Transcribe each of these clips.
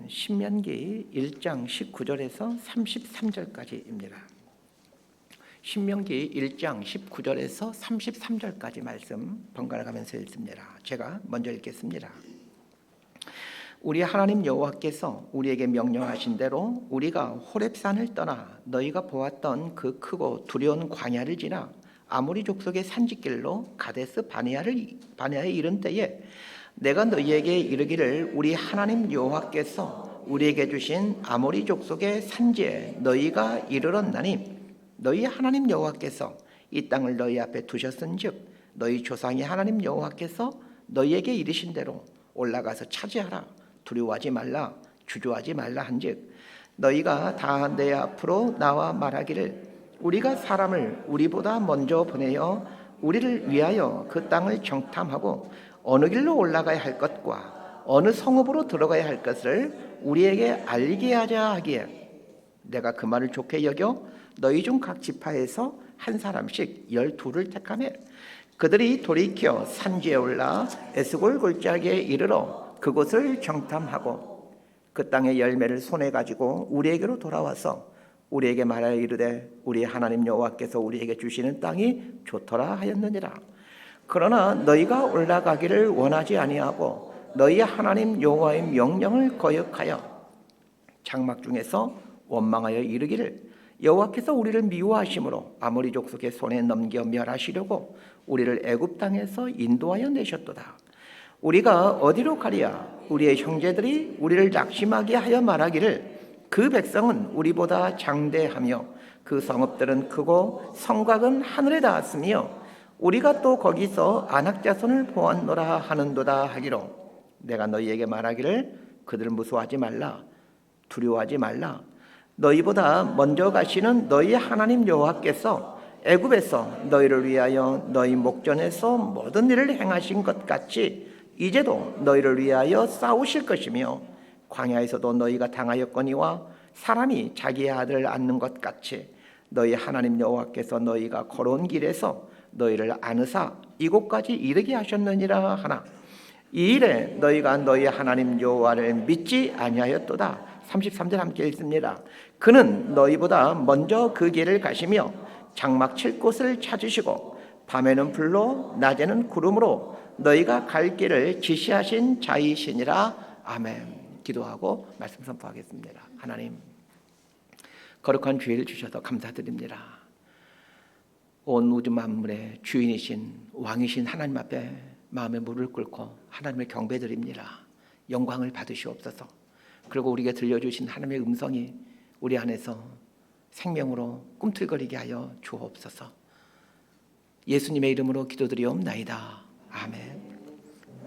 신명기 1장 19절에서 33절까지입니다. 신명기 1장 19절에서 33절까지 말씀 번갈아 가면서 읽습니다. 제가 먼저 읽겠습니다. 우리 하나님 여호와께서 우리에게 명령하신 대로 우리가 호렙산을 떠나 너희가 보았던 그 크고 두려운 광야를 지나 아모리 족속의 산지길로 가데스 바네아에 이른 때에 내가 너희에게 이르기를 우리 하나님 여호와께서 우리에게 주신 아모리 족속의 산지에 너희가 이르렀나니 너희 하나님 여호와께서 이 땅을 너희 앞에 두셨은즉 너희 조상의 하나님 여호와께서 너희에게 이르신 대로 올라가서 차지하라. 두려워하지 말라, 주저하지 말라 한즉 너희가 다 내 앞으로 나와 말하기를 우리가 사람을 우리보다 먼저 보내어 우리를 위하여 그 땅을 정탐하고 어느 길로 올라가야 할 것과 어느 성읍으로 들어가야 할 것을 우리에게 알게 하자 하기에 내가 그 말을 좋게 여겨 너희 중 각 지파에서 한 사람씩 12를 택하며 그들이 돌이켜 산지에 올라 에스골 골짜기에 이르러 그곳을 정탐하고 그 땅의 열매를 손에 가지고 우리에게로 돌아와서 우리에게 말하여 이르되 우리 하나님 여호와께서 우리에게 주시는 땅이 좋더라 하였느니라. 그러나 너희가 올라가기를 원하지 아니하고 너희 하나님 여호와의 명령을 거역하여 장막 중에서 원망하여 이르기를 여호와께서 우리를 미워하심으로 아모리 족속의 손에 넘겨 멸하시려고 우리를 애굽 땅에서 인도하여 내셨도다. 우리가 어디로 가랴? 우리의 형제들이 우리를 낙심하게 하여 말하기를 그 백성은 우리보다 장대하며 그 성읍들은 크고 성곽은 하늘에 닿았으며 우리가 또 거기서 아낙 자손을 보았노라 하는도다 하기로 내가 너희에게 말하기를 그들을 무서워하지 말라, 두려워하지 말라. 너희보다 먼저 가시는 너희 하나님 여호와께서 애굽에서 너희를 위하여 너희 목전에서 모든 일을 행하신 것 같이 이제도 너희를 위하여 싸우실 것이며 광야에서도 너희가 당하였거니와 사람이 자기의 아들을 안는 것 같이 너희 하나님 여호와께서 너희가 걸어온 길에서 너희를 안으사 이곳까지 이르게 하셨느니라 하나 이 일에 너희가 너희 하나님 여호와를 믿지 아니하였도다. 33절 함께 읽습니다. 그는 너희보다 먼저 그 길을 가시며 장막 칠 곳을 찾으시고 밤에는 불로 낮에는 구름으로 너희가 갈 길을 지시하신 자이시니라. 아멘. 기도하고 말씀 선포하겠습니다. 하나님, 거룩한 주의를 주셔서 감사드립니다. 온 우주 만물의 주인이신 왕이신 하나님 앞에 마음의 무릎을 꿇고 하나님을 경배드립니다. 영광을 받으시옵소서. 그리고 우리에게 들려주신 하나님의 음성이 우리 안에서 생명으로 꿈틀거리게 하여 주옵소서. 예수님의 이름으로 기도드리옵나이다. 아멘.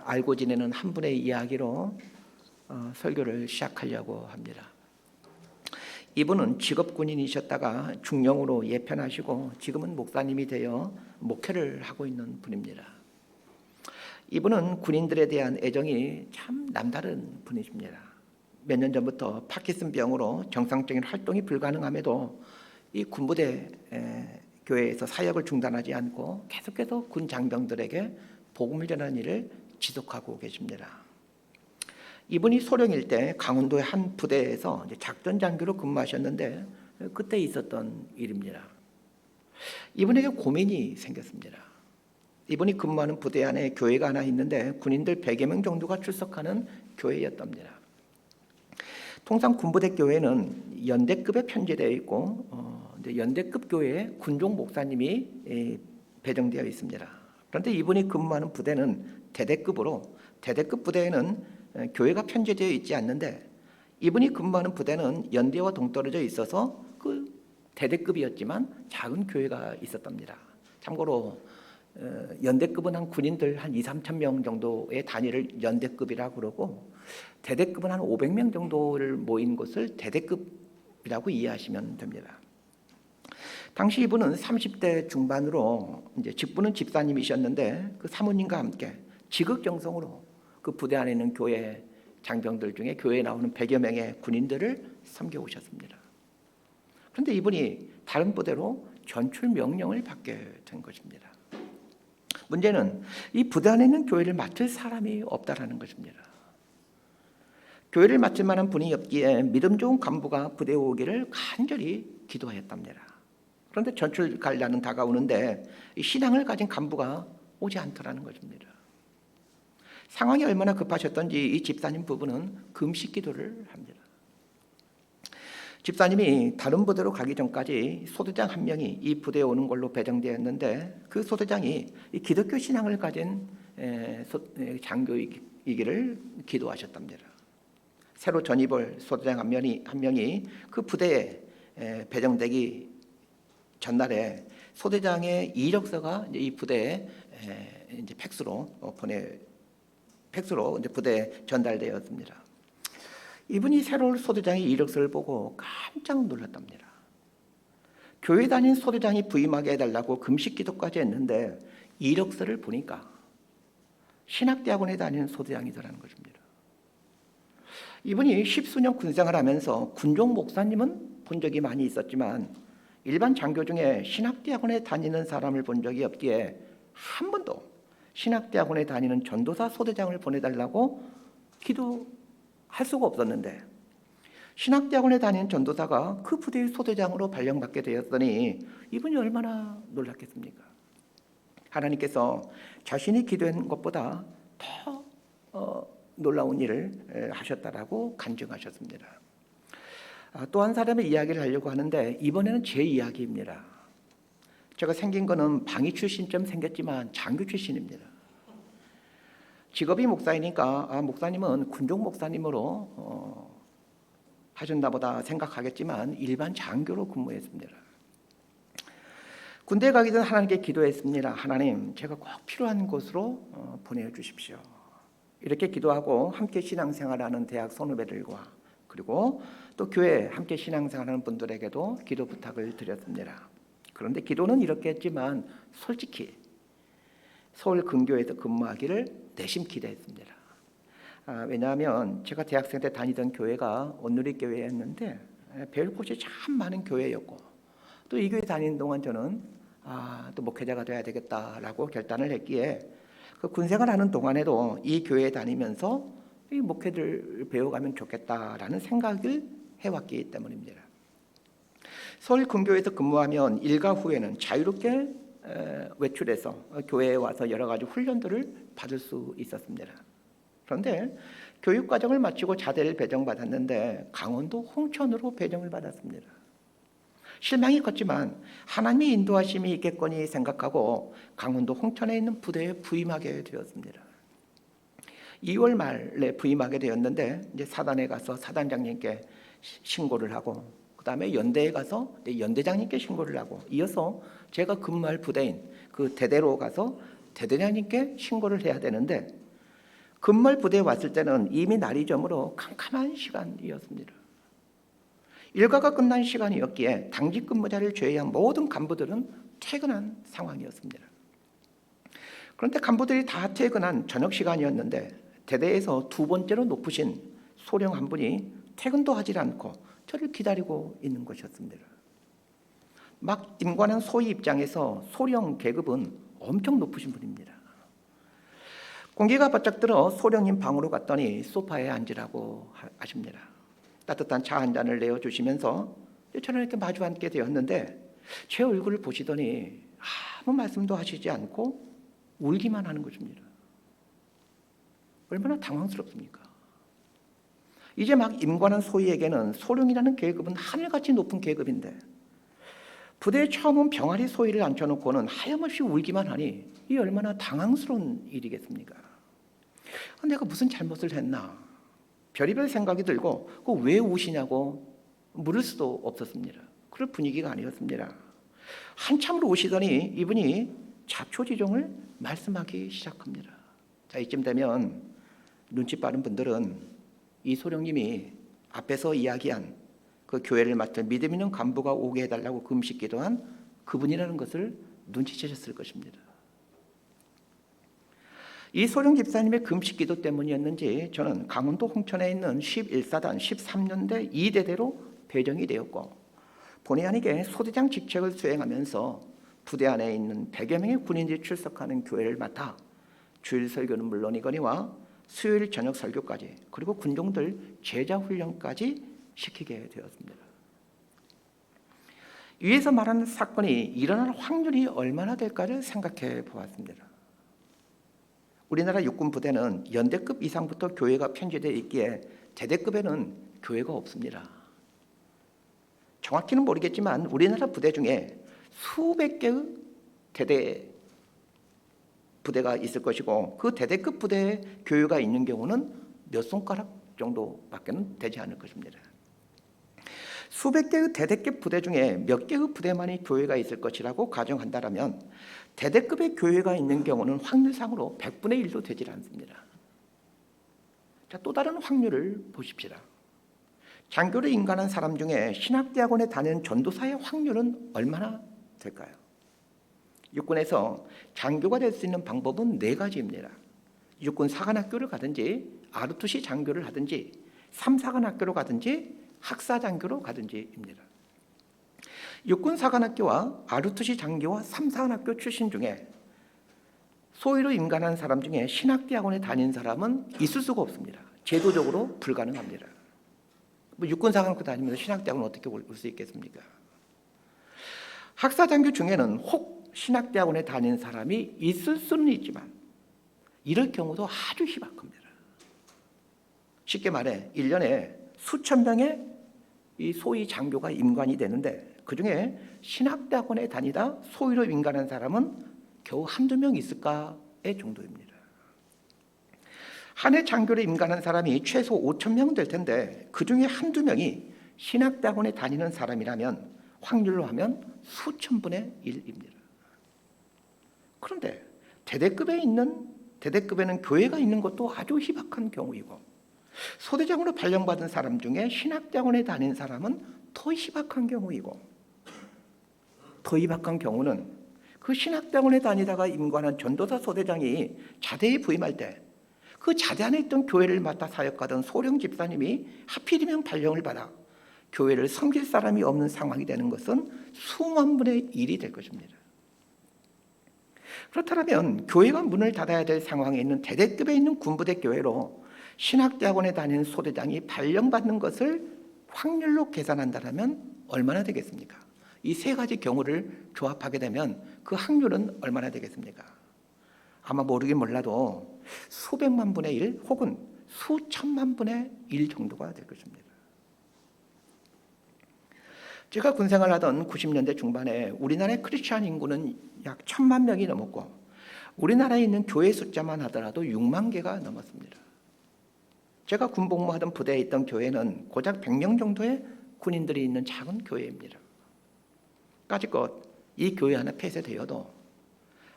알고 지내는 한 분의 이야기로 설교를 시작하려고 합니다. 이분은 직업 군인이셨다가 중령으로 예편하시고 지금은 목사님이 되어 목회를 하고 있는 분입니다. 이분은 군인들에 대한 애정이 참 남다른 분이십니다. 몇 년 전부터 파킨슨병으로 정상적인 활동이 불가능함에도 이 군부대 교회에서 사역을 중단하지 않고 계속해서 군 장병들에게 복음을 전하는 일을 지속하고 계십니다. 이분이 소령일 때 강원도의 한 부대에서 작전 장교로 근무하셨는데 그때 있었던 일입니다. 이분에게 고민이 생겼습니다. 이분이 근무하는 부대 안에 교회가 하나 있는데 군인들 100여 명 정도가 출석하는 교회였답니다. 통상 군부대 교회는 연대급에 편제되어 있고 연대급 교회에 군종 목사님이 배정되어 있습니다. 그런데 이분이 근무하는 부대는 대대급으로 대대급 부대에는 교회가 편제되어 있지 않는데 이분이 근무하는 부대는 연대와 동떨어져 있어서 그 대대급이었지만 작은 교회가 있었답니다. 참고로 연대급은 한 군인들 한 2, 3천 명 정도의 단위를 연대급이라고 그러고 대대급은 한 500명 정도를 모인 곳을 대대급이라고 이해하시면 됩니다. 당시 이분은 30대 중반으로 이제 직분은 집사님이셨는데 그 사모님과 함께 지극정성으로 그 부대 안에 있는 교회 장병들 중에 교회에 나오는 100여 명의 군인들을 섬겨오셨습니다. 그런데 이분이 다른 부대로 전출 명령을 받게 된 것입니다. 문제는 이 부대 안에 있는 교회를 맡을 사람이 없다라는 것입니다. 교회를 맡을 만한 분이 없기에 믿음 좋은 간부가 부대에 오기를 간절히 기도하였답니다. 그런데 전출 갈 날은 다가오는데 이 신앙을 가진 간부가 오지 않더라는 것입니다. 상황이 얼마나 급하셨던지 이 집사님 부부는 금식 기도를 합니다. 집사님이 다른 부대로 가기 전까지 소대장 한 명이 이 부대에 오는 걸로 배정되었는데 그 소대장이 이 기독교 신앙을 가진 장교이기를 기도하셨답니다. 새로 전입 올 소대장 한 명이 그 부대에 배정되기 전날에 소대장의 이력서가 이 부대에 이제 팩스로 이제 부대에 전달되었습니다. 이분이 새로운 소대장의 이력서를 보고 깜짝 놀랐답니다. 교회 다닌 소대장이 부임하게 해달라고 금식 기도까지 했는데 이력서를 보니까 신학대학원에 다니는 소대장이더라는 것입니다. 이분이 십수년 군생활을 하면서 군종 목사님은 본 적이 많이 있었지만 일반 장교 중에 신학대학원에 다니는 사람을 본 적이 없기에 한 번도 신학대학원에 다니는 전도사 소대장을 보내달라고 기도할 수가 없었는데 신학대학원에 다니는 전도사가 그 부대의 소대장으로 발령받게 되었더니 이분이 얼마나 놀랐겠습니까? 하나님께서 자신이 기도한 것보다 더 놀라운 일을 하셨다라고 간증하셨습니다. 또 한 사람의 이야기를 하려고 하는데 이번에는 제 이야기입니다. 제가 생긴 거는 방위 출신쯤 생겼지만 장교 출신입니다. 직업이 목사이니까 목사님은 군종 목사님으로 하셨나 보다 생각하겠지만 일반 장교로 근무했습니다. 군대 가기 전 하나님께 기도했습니다. 하나님, 제가 꼭 필요한 곳으로 보내주십시오. 이렇게 기도하고 함께 신앙생활하는 대학 선후배들과 그리고 또 교회 함께 신앙생활하는 분들에게도 기도 부탁을 드렸습니다. 그런데 기도는 이렇게 했지만 솔직히 서울 근교에서 근무하기를 내심 기대했습니다. 왜냐하면 제가 대학생 때 다니던 교회가 온누리교회였는데 배울 곳이 참 많은 교회였고 또 이 교회 다니는 동안 저는 또 목회자가 돼야 되겠다라고 결단을 했기에 그 군생활하는 동안에도 이 교회에 다니면서 이 목회를 배워가면 좋겠다라는 생각을 해왔기 때문입니다. 서울 근교에서 근무하면 일과 후에는 자유롭게 외출해서 교회에 와서 여러 가지 훈련들을 받을 수 있었습니다. 그런데 교육과정을 마치고 자대를 배정받았는데 강원도 홍천으로 배정을 받았습니다. 실망이 컸지만 하나님의 인도하심이 있겠거니 생각하고 강원도 홍천에 있는 부대에 부임하게 되었습니다. 2월 말에 부임하게 되었는데 이제 사단에 가서 사단장님께 신고를 하고 그 다음에 연대에 가서 연대장님께 신고를 하고 이어서 제가 근무할 부대인 그 대대로 가서 대대장님께 신고를 해야 되는데 근무할 부대에 왔을 때는 이미 날이 저물어 캄캄한 시간이었습니다. 일과가 끝난 시간이었기에 당직 근무자를 제외한 모든 간부들은 퇴근한 상황이었습니다. 그런데 간부들이 다 퇴근한 저녁 시간이었는데 대대에서 두 번째로 높으신 소령 한 분이 퇴근도 하지 않고 저를 기다리고 있는 것이었습니다. 막 임관한 소위 입장에서 소령 계급은 엄청 높으신 분입니다. 공기가 바짝 들어 소령님 방으로 갔더니 소파에 앉으라고 하십니다. 따뜻한 차 한 잔을 내어주시면서 저는 이렇게 마주 앉게 되었는데 제 얼굴을 보시더니 아무 말씀도 하시지 않고 울기만 하는 것입니다. 얼마나 당황스럽습니까? 이제 막 임관한 소위에게는 소령이라는 계급은 하늘같이 높은 계급인데 부대에 처음 온 병아리 소위를 앉혀놓고는 하염없이 울기만 하니 이 얼마나 당황스러운 일이겠습니까? 내가 무슨 잘못을 했나? 별의별 생각이 들고 왜 우시냐고 물을 수도 없었습니다. 그럴 분위기가 아니었습니다. 한참을 우시더니 이분이 자초지종을 말씀하기 시작합니다. 자, 이쯤 되면 눈치 빠른 분들은 이 소령님이 앞에서 이야기한 그 교회를 맡은 믿음 있는 간부가 오게 해달라고 금식 기도한 그분이라는 것을 눈치채셨을 것입니다. 이 소령 집사님의 금식 기도 때문이었는지 저는 강원도 홍천에 있는 11사단 13년대 2대대로 배정이 되었고 본의 아니게 소대장 직책을 수행하면서 부대 안에 있는 100여 명의 군인들이 출석하는 교회를 맡아 주일 설교는 물론이거니와 수요일 저녁 설교까지, 그리고 군종들 제자 훈련까지 시키게 되었습니다. 위에서 말하는 사건이 일어날 확률이 얼마나 될까를 생각해 보았습니다. 우리나라 육군 부대는 연대급 이상부터 교회가 편제되어 있기에 대대급에는 교회가 없습니다. 정확히는 모르겠지만 우리나라 부대 중에 수백 개의 대대 부대가 있을 것이고, 그 대대급 부대에 교회가 있는 경우는 몇 손가락 정도밖에 되지 않을 것입니다. 수백 개의 대대급 부대 중에 몇 개의 부대만이 교회가 있을 것이라고 가정한다면 대대급의 교회가 있는 경우는 확률상으로 100분의 1도 되질 않습니다. 자, 또 다른 확률을 보십시다. 장교를 임관한 사람 중에 신학대학원에 다니는 전도사의 확률은 얼마나 될까요? 육군에서 장교가 될 수 있는 방법은 4가지입니다. 육군 사관학교를 가든지, 아르투시 장교를 하든지, 3사관학교로 가든지, 학사장교로 가든지입니다. 육군 사관학교와 아르투시 장교와 3사관학교 출신 중에 소위로 임관한 사람 중에 신학대학원에 다닌 사람은 있을 수가 없습니다. 제도적으로 불가능합니다. 육군 사관학교 다니면서 신학대학원 어떻게 올 수 있겠습니까? 학사장교 중에는 혹 신학대학원에 다닌 사람이 있을 수는 있지만 이럴 경우도 아주 희박합니다. 쉽게 말해 1년에 수천 명의 이 소위 장교가 임관이 되는데, 그중에 신학대학원에 다니다 소위로 임관한 사람은 겨우 한두 명 있을까의 정도입니다. 한 해 장교로 임관한 사람이 최소 5천 명 될 텐데 그중에 한두 명이 신학대학원에 다니는 사람이라면 확률로 하면 수천 분의 1입니다. 그런데 대대급에는 교회가 있는 것도 아주 희박한 경우이고, 소대장으로 발령받은 사람 중에 신학대학원에 다닌 사람은 더 희박한 경우이고, 더 희박한 경우는 그 신학대학원에 다니다가 임관한 전도사 소대장이 자대에 부임할 때 그 자대 안에 있던 교회를 맡아 사역하던 소령 집사님이 하필이면 발령을 받아 교회를 섬길 사람이 없는 상황이 되는 것은 수만 분의 1이 될 것입니다. 그렇다면 교회가 문을 닫아야 될 상황에 있는 대대급에 있는 군부대 교회로 신학대학원에 다니는 소대장이 발령받는 것을 확률로 계산한다면 얼마나 되겠습니까? 이 3가지 경우를 조합하게 되면 그 확률은 얼마나 되겠습니까? 아마 모르긴 몰라도 수백만 분의 1 혹은 수천만 분의 1 정도가 될 것입니다. 제가 군생활하던 90년대 중반에 우리나라의 크리스찬 인구는 약 1,000만 명이 넘었고, 우리나라에 있는 교회 숫자만 하더라도 6만 개가 넘었습니다. 제가 군복무하던 부대에 있던 교회는 고작 100명 정도의 군인들이 있는 작은 교회입니다. 까짓것 이 교회 하나 폐쇄되어도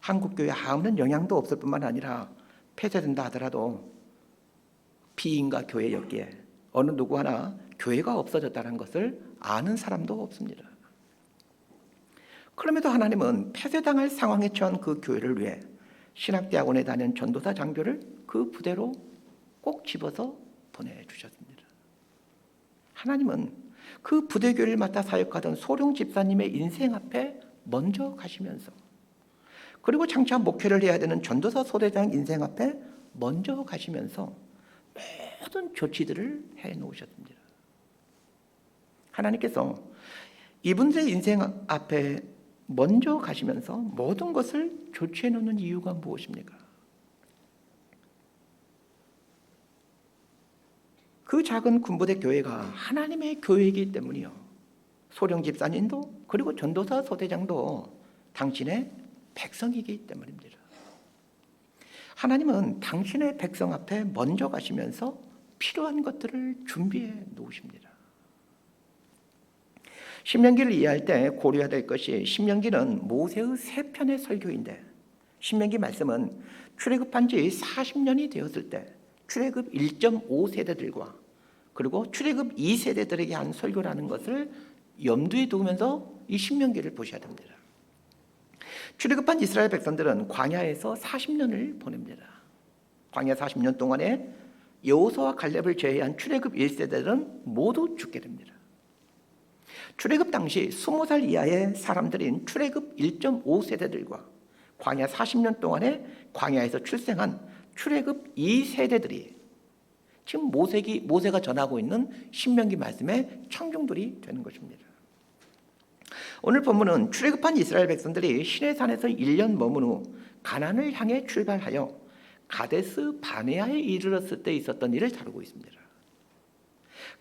한국교회 아무런 영향도 없을 뿐만 아니라 폐쇄된다 하더라도 비인가 교회였기에 어느 누구 하나 교회가 없어졌다는 것을 아는 사람도 없습니다. 그럼에도 하나님은 폐쇄당할 상황에 처한 그 교회를 위해 신학대학원에 다니는 전도사 장교를 그 부대로 꼭 집어서 보내주셨습니다. 하나님은 그 부대교회를 맡아 사역하던 소령 집사님의 인생 앞에 먼저 가시면서, 그리고 장차 목회를 해야 되는 전도사 소대장 인생 앞에 먼저 가시면서 모든 조치들을 해놓으셨습니다. 하나님께서 이분들의 인생 앞에 먼저 가시면서 모든 것을 조치해 놓는 이유가 무엇입니까? 그 작은 군부대 교회가 하나님의 교회이기 때문이요. 소령 집사님도 그리고 전도사 소대장도 당신의 백성이기 때문입니다. 하나님은 당신의 백성 앞에 먼저 가시면서 필요한 것들을 준비해 놓으십니다. 신명기를 이해할 때 고려해야 될 것이, 신명기는 모세의 3편의 설교인데, 신명기 말씀은 출애굽한 지 40년이 되었을 때 출애굽 1.5세대들과 그리고 출애굽 2세대들에게 한 설교라는 것을 염두에 두면서 이 신명기를 보셔야 됩니다. 출애굽한 이스라엘 백성들은 광야에서 40년을 보냅니다. 광야 40년 동안에 여호수아와 갈렙을 제외한 출애굽 1세대들은 모두 죽게 됩니다. 출애굽 당시 20살 이하의 사람들인 출애굽 1.5세대들과 광야 40년 동안에 광야에서 출생한 출애굽 2세대들이 지금 모세가 전하고 있는 신명기 말씀의 청중들이 되는 것입니다. 오늘 본문은 출애굽한 이스라엘 백성들이 시내산에서 1년 머문 후 가나안을 향해 출발하여 가데스 바네아에 이르렀을 때 있었던 일을 다루고 있습니다.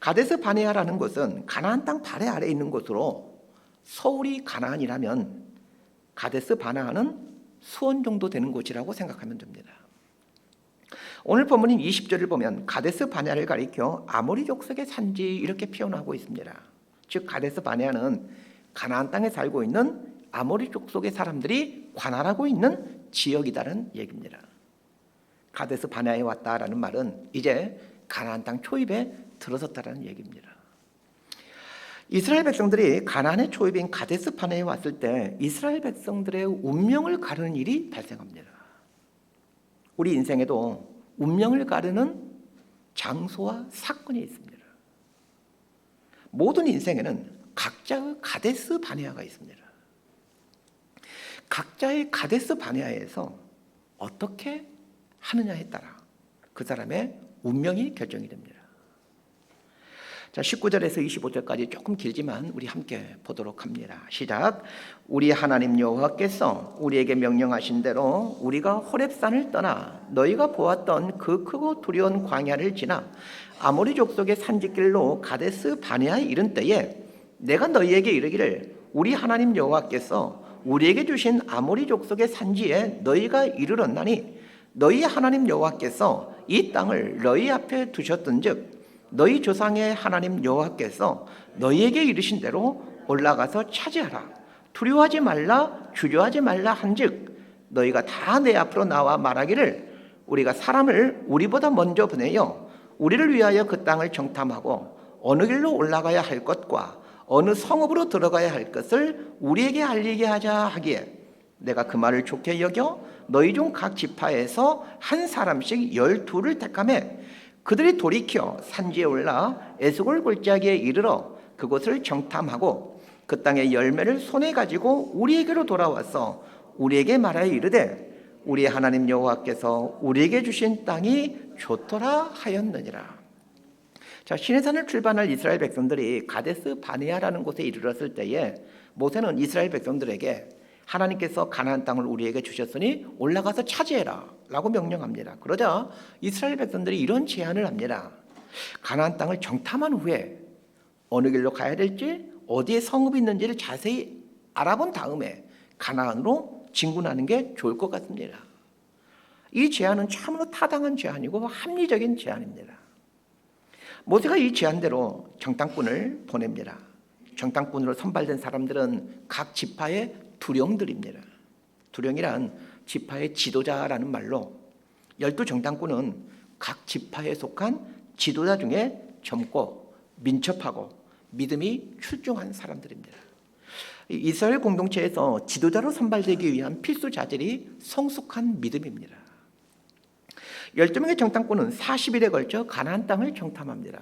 가데스 바네아라는 곳은 가나안 땅 발해 아래에 있는 곳으로 서울이 가나안이라면 가데스 바네아는 수원 정도 되는 곳이라고 생각하면 됩니다. 오늘 본문인 20절을 보면 가데스 바네아를 가리켜 아모리 족속의 산지 이렇게 표현하고 있습니다. 즉 가데스 바네아는 가나안 땅에 살고 있는 아모리 족속의 사람들이 관할하고 있는 지역이다라는 얘기입니다. 가데스 바네아에 왔다라는 말은 이제 가나안 땅 초입에 들어섰다라는 얘기입니다. 이스라엘 백성들이 가나안의 초입인 가데스 바네아에 왔을 때 이스라엘 백성들의 운명을 가르는 일이 발생합니다. 우리 인생에도 운명을 가르는 장소와 사건이 있습니다. 모든 인생에는 각자의 가데스 바네아가 있습니다. 각자의 가데스 바네아에서 어떻게 하느냐에 따라 그 사람의 운명이 결정이 됩니다. 자, 19절에서 25절까지 조금 길지만 우리 함께 보도록 합니다. 시작. 우리 하나님 여호와께서 우리에게 명령하신 대로 우리가 호렙산을 떠나 너희가 보았던 그 크고 두려운 광야를 지나 아모리 족속의 산지길로 가데스 바네아에 이른 때에 내가 너희에게 이르기를 우리 하나님 여호와께서 우리에게 주신 아모리 족속의 산지에 너희가 이르렀나니 너희 하나님 여호와께서 이 땅을 너희 앞에 두셨던즉 너희 조상의 하나님 여호와께서 너희에게 이르신 대로 올라가서 차지하라. 두려워하지 말라 주저하지 말라 한즉 너희가 다 내 앞으로 나와 말하기를 우리가 사람을 우리보다 먼저 보내어 우리를 위하여 그 땅을 정탐하고 어느 길로 올라가야 할 것과 어느 성읍으로 들어가야 할 것을 우리에게 알리게 하자 하기에 내가 그 말을 좋게 여겨 너희 중 각 지파에서 한 사람씩 12를 택하매 그들이 돌이켜 산지에 올라 에스골 골짜기에 이르러 그곳을 정탐하고 그 땅의 열매를 손에 가지고 우리에게로 돌아와서 우리에게 말하여 이르되 우리 하나님 여호와께서 우리에게 주신 땅이 좋더라 하였느니라. 자, 시내산을 출발할 이스라엘 백성들이 가데스 바네아라는 곳에 이르렀을 때에 모세는 이스라엘 백성들에게 하나님께서 가나안 땅을 우리에게 주셨으니 올라가서 차지해라 라고 명령합니다. 그러자 이스라엘 백성들이 이런 제안을 합니다. 가나안 땅을 정탐한 후에 어느 길로 가야 될지 어디에 성읍이 있는지를 자세히 알아본 다음에 가나안으로 진군하는 게 좋을 것 같습니다. 이 제안은 참으로 타당한 제안이고 합리적인 제안입니다. 모세가 이 제안대로 정탐꾼을 보냅니다. 정탐꾼으로 선발된 사람들은 각 지파의 두령들입니다. 두령이란 지파의 지도자라는 말로 12 정탐꾼은 각 지파에 속한 지도자 중에 젊고 민첩하고 믿음이 출중한 사람들입니다. 이스라엘 공동체에서 지도자로 선발되기 위한 필수 자질이 성숙한 믿음입니다. 12명의 정탐꾼은 40일에 걸쳐 가나안 땅을 정탐합니다.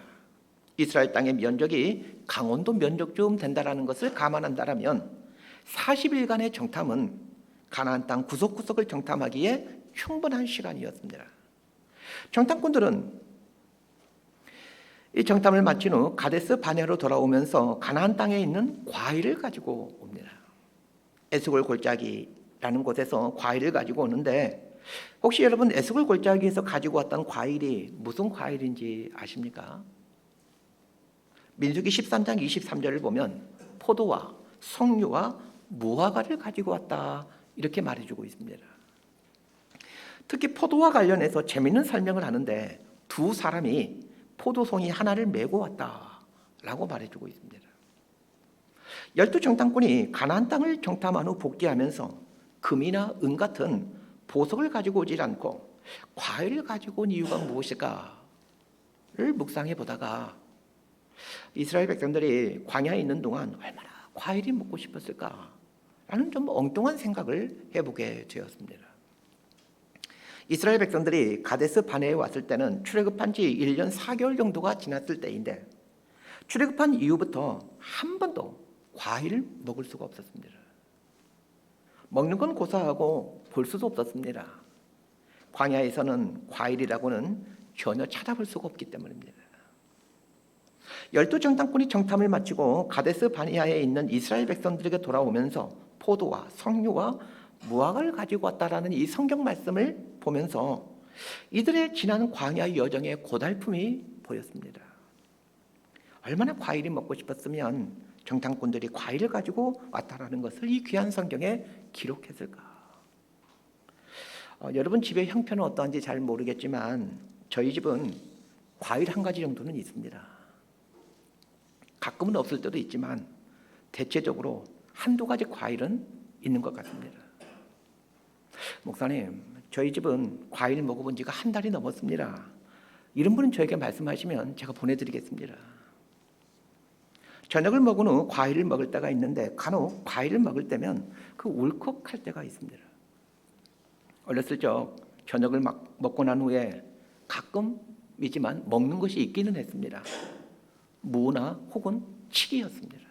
이스라엘 땅의 면적이 강원도 면적쯤 된다는 것을 감안한다면 40일간의 정탐은 가나안 땅 구석구석을 정탐하기에 충분한 시간이었습니다. 정탐꾼들은 이 정탐을 마친 후 가데스 바네아로 돌아오면서 가나안 땅에 있는 과일을 가지고 옵니다. 에스골 골짜기라는 곳에서 과일을 가지고 오는데 혹시 여러분 에스골 골짜기에서 가지고 왔던 과일이 무슨 과일인지 아십니까? 민수기 13장 23절을 보면 포도와 석류와 무화과를 가지고 왔다 이렇게 말해주고 있습니다. 특히 포도와 관련해서 재미있는 설명을 하는데 두 사람이 포도송이 하나를 메고 왔다라고 말해주고 있습니다. 12 정탐꾼이 가나안 땅을 정탐한 후 복귀하면서 금이나 은 같은 보석을 가지고 오질 않고 과일을 가지고 온 이유가 무엇일까를 묵상해 보다가 이스라엘 백성들이 광야에 있는 동안 얼마나 과일이 먹고 싶었을까 라는 좀 엉뚱한 생각을 해보게 되었습니다. 이스라엘 백성들이 가데스 바네아에 왔을 때는 출애굽한 지 1년 4개월 정도가 지났을 때인데 출애굽한 이후부터 한 번도 과일을 먹을 수가 없었습니다. 먹는 건 고사하고 볼 수도 없었습니다. 광야에서는 과일이라고는 전혀 찾아볼 수가 없기 때문입니다. 12정탐꾼이 정탐을 마치고 가데스 바니아에 있는 이스라엘 백성들에게 돌아오면서 포도와 석류와 무화과를 가지고 왔다라는 이 성경 말씀을 보면서 이들의 지난 광야 여정의 고달픔이 보였습니다. 얼마나 과일이 먹고 싶었으면 정탐꾼들이 과일을 가지고 왔다라는 것을 이 귀한 성경에 기록했을까? 여러분 집의 형편은 어떠한지 잘 모르겠지만 저희 집은 과일 한 가지 정도는 있습니다. 가끔은 없을 때도 있지만 대체적으로 한두 가지 과일은 있는 것 같습니다. 목사님, 저희 집은 과일 먹어본 지가 한 달이 넘었습니다. 이런 분은 저에게 말씀하시면 제가 보내드리겠습니다. 저녁을 먹은 후 과일을 먹을 때가 있는데 간혹 과일을 먹을 때면 그 울컥할 때가 있습니다. 어렸을 적 저녁을 먹고 난 후에 가끔이지만 먹는 것이 있기는 했습니다. 무나 혹은 치기였습니다.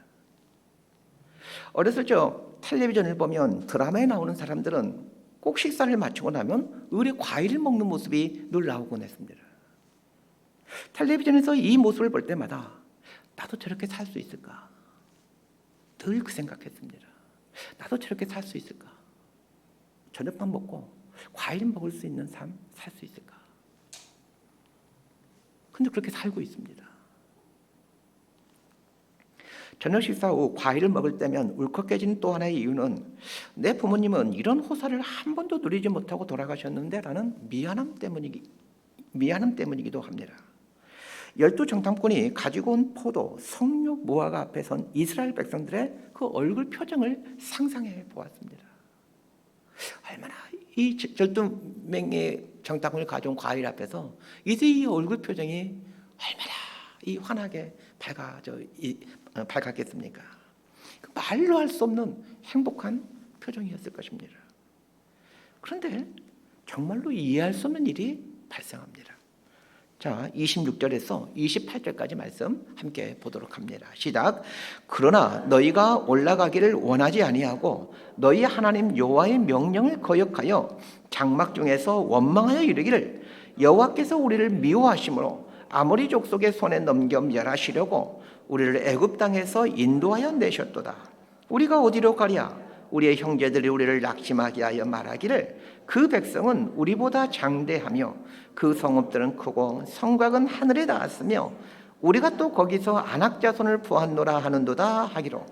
어렸을 적 텔레비전을 보면 드라마에 나오는 사람들은 꼭 식사를 마치고 나면 의뢰 과일을 먹는 모습이 늘 나오곤 했습니다. 텔레비전에서 이 모습을 볼 때마다 나도 저렇게 살 수 있을까? 늘 그 생각했습니다. 나도 저렇게 살 수 있을까? 저녁밥 먹고 과일 먹을 수 있는 삶 살 수 있을까? 근데 그렇게 살고 있습니다. 저녁 식사 후 과일을 먹을 때면 울컥해지는 또 하나의 이유는 내 부모님은 이런 호사를 한 번도 누리지 못하고 돌아가셨는데 라는 미안함 때문이기도 합니다. 12정탐꾼이 가지고 온 포도, 석류, 무화과 앞에 선 이스라엘 백성들의 그 얼굴 표정을 상상해 보았습니다. 얼마나 이 12명의 정탐꾼이 가져온 과일 앞에서 이들의 얼굴 표정이 얼마나 이 환하게 밝았겠습니까? 말로 할 수 없는 행복한 표정이었을 것입니다. 그런데 정말로 이해할 수 없는 일이 발생합니다. 자, 26절에서 28절까지 말씀 함께 보도록 합니다. 시작. 그러나 너희가 올라가기를 원하지 아니하고 너희 하나님 여호와의 명령을 거역하여 장막 중에서 원망하여 이르기를 여호와께서 우리를 미워하심으로 아모리 족속의 손에 넘겨 멸하시려고 우리를 애굽 땅에서 인도하여 내셨도다. 우리가 어디로 가랴? 우리의 형제들이 우리를 낙심하게 하여 말하기를 그 백성은 우리보다 장대하며 그 성읍들은 크고 성곽은 하늘에 닿았으며 우리가 또 거기서 안악자손을 보았노라 하는도다 하기로.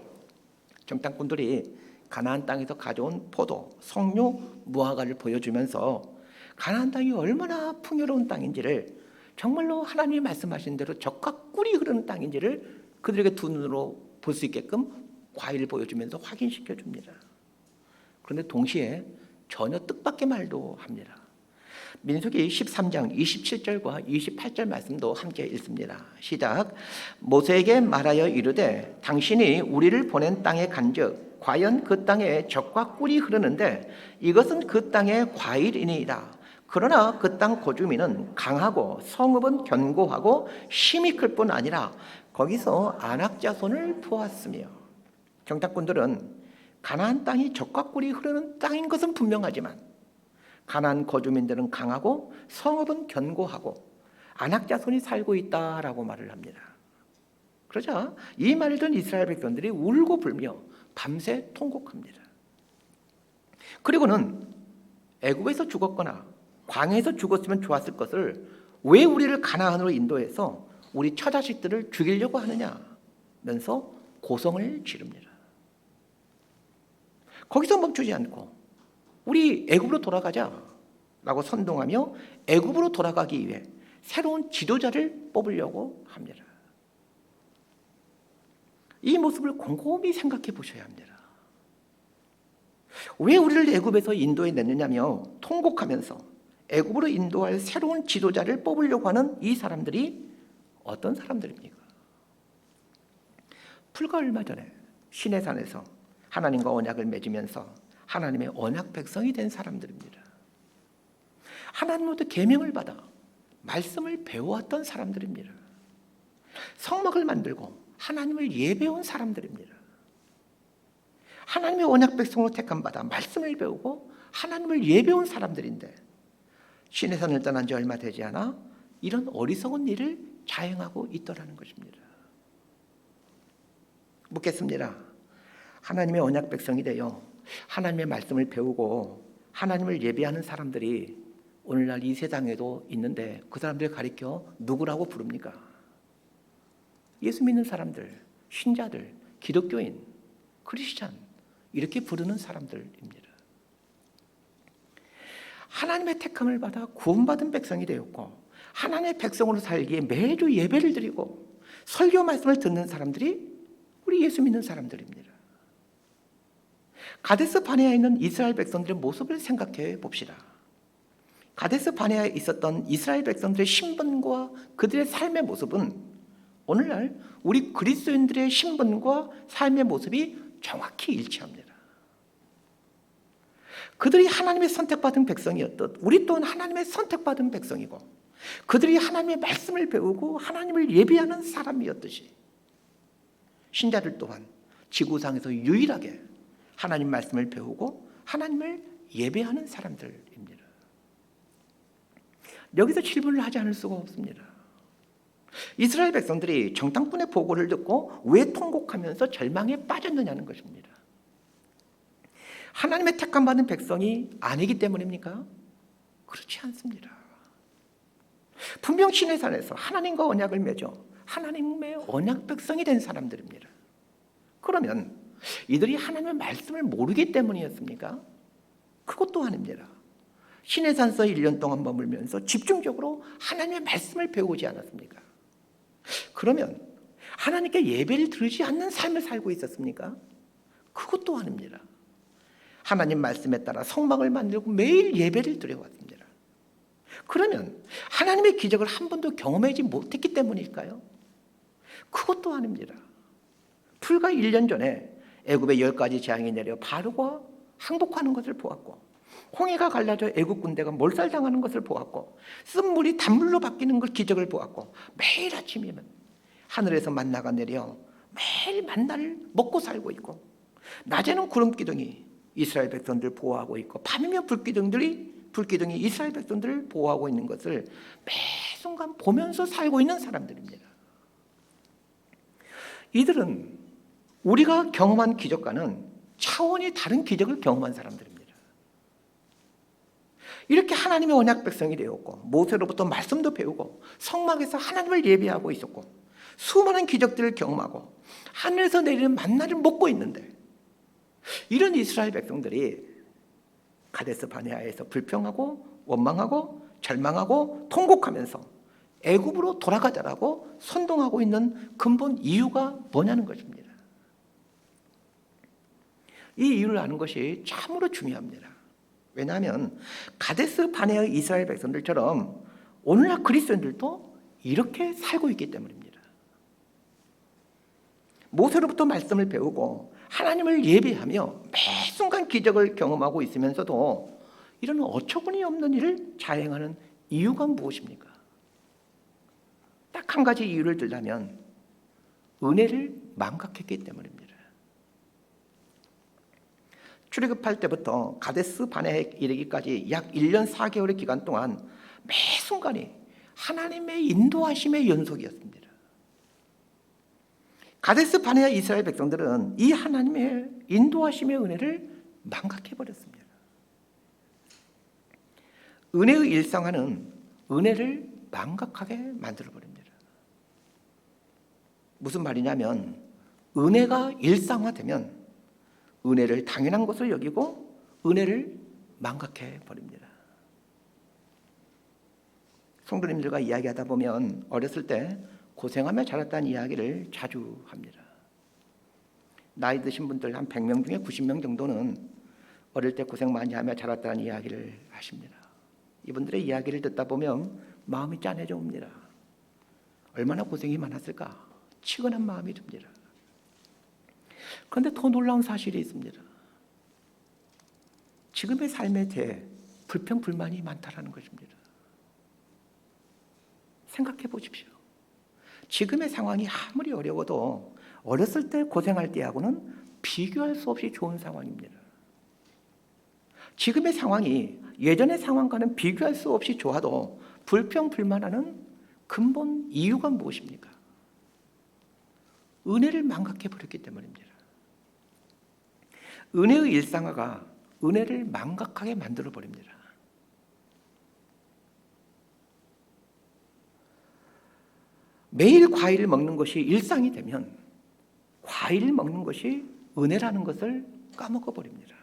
정탐꾼들이 가나안 땅에서 가져온 포도, 석류, 무화과를 보여주면서 가나안 땅이 얼마나 풍요로운 땅인지를, 정말로 하나님이 말씀하신 대로 젖과 꿀이 흐르는 땅인지를 그들에게 두 눈으로 볼 수 있게끔 과일을 보여주면서 확인시켜 줍니다. 그런데 동시에 전혀 뜻밖의 말도 합니다. 민수기 13장 27절과 28절 말씀도 함께 읽습니다. 시작. 모세에게 말하여 이르되 당신이 우리를 보낸 땅에 간즉 과연 그 땅에 젖과 꿀이 흐르는데 이것은 그 땅의 과일이니이다. 그러나 그 땅 거주민은 강하고 성읍은 견고하고 힘이 클 뿐 아니라 거기서 안악자손을 보았으며. 정탐꾼들은 가나안 땅이 젖과 꿀이 흐르는 땅인 것은 분명하지만 가나안 거주민들은 강하고 성읍은 견고하고 안악자손이 살고 있다라고 말을 합니다. 그러자 이 말을 듣는 이스라엘 백성들이 울고 불며 밤새 통곡합니다. 그리고는 애굽에서 죽었거나 광야에서 죽었으면 좋았을 것을 왜 우리를 가나안으로 인도해서 우리 처자식들을 죽이려고 하느냐면서 고성을 지릅니다. 거기서 멈추지 않고 우리 애굽으로 돌아가자라고 선동하며 애굽으로 돌아가기 위해 새로운 지도자를 뽑으려고 합니다. 이 모습을 곰곰이 생각해 보셔야 합니다. 왜 우리를 애굽에서 인도해 냈느냐며 통곡하면서 애굽으로 인도할 새로운 지도자를 뽑으려고 하는 이 사람들이 어떤 사람들입니까? 불과 얼마 전에 시내산에서 하나님과 언약을 맺으면서 하나님의 언약 백성이 된 사람들입니다. 하나님으로부터 계명을 받아 말씀을 배워왔던 사람들입니다. 성막을 만들고 하나님을 예배해온 사람들입니다. 하나님의 언약 백성으로 택함받아 말씀을 배우고 하나님을 예배해온 사람들인데 시내산을 떠난 지 얼마 되지 않아 이런 어리석은 일을 자행하고 있더라는 것입니다. 묻겠습니다. 하나님의 언약 백성이 되어 하나님의 말씀을 배우고 하나님을 예배하는 사람들이 오늘날 이 세상에도 있는데 그 사람들을 가리켜 누구라고 부릅니까? 예수 믿는 사람들, 신자들, 기독교인, 크리스찬 이렇게 부르는 사람들입니다. 하나님의 택함을 받아 구원받은 백성이 되었고 하나님의 백성으로 살기에 매주 예배를 드리고 설교 말씀을 듣는 사람들이 우리 예수 믿는 사람들입니다. 가데스 바네아에 있는 이스라엘 백성들의 모습을 생각해 봅시다. 가데스 바네아에 있었던 이스라엘 백성들의 신분과 그들의 삶의 모습은 오늘날 우리 그리스도인들의 신분과 삶의 모습이 정확히 일치합니다. 그들이 하나님의 선택받은 백성이었듯 우리 또한 하나님의 선택받은 백성이고 그들이 하나님의 말씀을 배우고 하나님을 예배하는 사람이었듯이 신자들 또한 지구상에서 유일하게 하나님 말씀을 배우고 하나님을 예배하는 사람들입니다. 여기서 질문을 하지 않을 수가 없습니다. 이스라엘 백성들이 정탐꾼의 보고를 듣고 왜 통곡하면서 절망에 빠졌느냐는 것입니다. 하나님의 택함받은 백성이 아니기 때문입니까? 그렇지 않습니다. 분명 시내산에서 하나님과 언약을 맺어 하나님의 언약 백성이 된 사람들입니다. 그러면 이들이 하나님의 말씀을 모르기 때문이었습니까? 그것도 아닙니다. 시내산에서 1년 동안 머물면서 집중적으로 하나님의 말씀을 배우지 않았습니까? 그러면 하나님께 예배를 드리지 않는 삶을 살고 있었습니까? 그것도 아닙니다. 하나님 말씀에 따라 성막을 만들고 매일 예배를 드려왔습니다. 그러면 하나님의 기적을 한 번도 경험하지 못했기 때문일까요? 그것도 아닙니다. 불과 1년 전에 애굽에 10가지 재앙이 내려 바로가 항복하는 것을 보았고 홍해가 갈라져 애굽 군대가 몰살당하는 것을 보았고 쓴물이 단물로 바뀌는 걸 기적을 보았고 매일 아침이면 하늘에서 만나가 내려 매일 만나를 먹고 살고 있고 낮에는 구름 기둥이 이스라엘 백성들을 보호하고 있고 밤이면 불기둥이 이스라엘 백성들을 보호하고 있는 것을 매 순간 보면서 살고 있는 사람들입니다. 이들은 우리가 경험한 기적과는 차원이 다른 기적을 경험한 사람들입니다. 이렇게 하나님의 언약 백성이 되었고 모세로부터 말씀도 배우고 성막에서 하나님을 예배하고 있었고 수많은 기적들을 경험하고 하늘에서 내리는 만나를 먹고 있는데 이런 이스라엘 백성들이 가데스 바네아에서 불평하고 원망하고 절망하고 통곡하면서 애굽으로 돌아가자라고 선동하고 있는 근본 이유가 뭐냐는 것입니다. 이 이유를 아는 것이 참으로 중요합니다. 왜냐하면 가데스 바네아의 이스라엘 백성들처럼 오늘날 그리스도인들도 이렇게 살고 있기 때문입니다. 모세로부터 말씀을 배우고 하나님을 예배하며 매 순간 기적을 경험하고 있으면서도 이런 어처구니 없는 일을 자행하는 이유가 무엇입니까? 딱 한 가지 이유를 들자면 은혜를 망각했기 때문입니다. 출애굽할 때부터 가데스 바네아에 이르기까지 약 1년 4개월의 기간 동안 매 순간이 하나님의 인도하심의 연속이었습니다. 가데스 바네아 이스라엘 백성들은 이 하나님의 인도하심의 은혜를 망각해버렸습니다. 은혜의 일상화는 은혜를 망각하게 만들어버립니다. 무슨 말이냐면 은혜가 일상화되면 은혜를 당연한 것을 여기고 은혜를 망각해버립니다. 성도님들과 이야기하다 보면 어렸을 때 고생하며 자랐다는 이야기를 자주 합니다. 나이 드신 분들 한 100명 중에 90명 정도는 어릴 때 고생 많이 하며 자랐다는 이야기를 하십니다. 이분들의 이야기를 듣다 보면 마음이 짠해져 옵니다. 얼마나 고생이 많았을까? 치근한 마음이 듭니다. 그런데 더 놀라운 사실이 있습니다. 지금의 삶에 대해 불평, 불만이 많다라는 것입니다. 생각해 보십시오. 지금의 상황이 아무리 어려워도 어렸을 때 고생할 때하고는 비교할 수 없이 좋은 상황입니다. 지금의 상황이 예전의 상황과는 비교할 수 없이 좋아도 불평불만하는 근본 이유가 무엇입니까? 은혜를 망각해버렸기 때문입니다. 은혜의 일상화가 은혜를 망각하게 만들어버립니다. 매일 과일을 먹는 것이 일상이 되면 과일을 먹는 것이 은혜라는 것을 까먹어버립니다.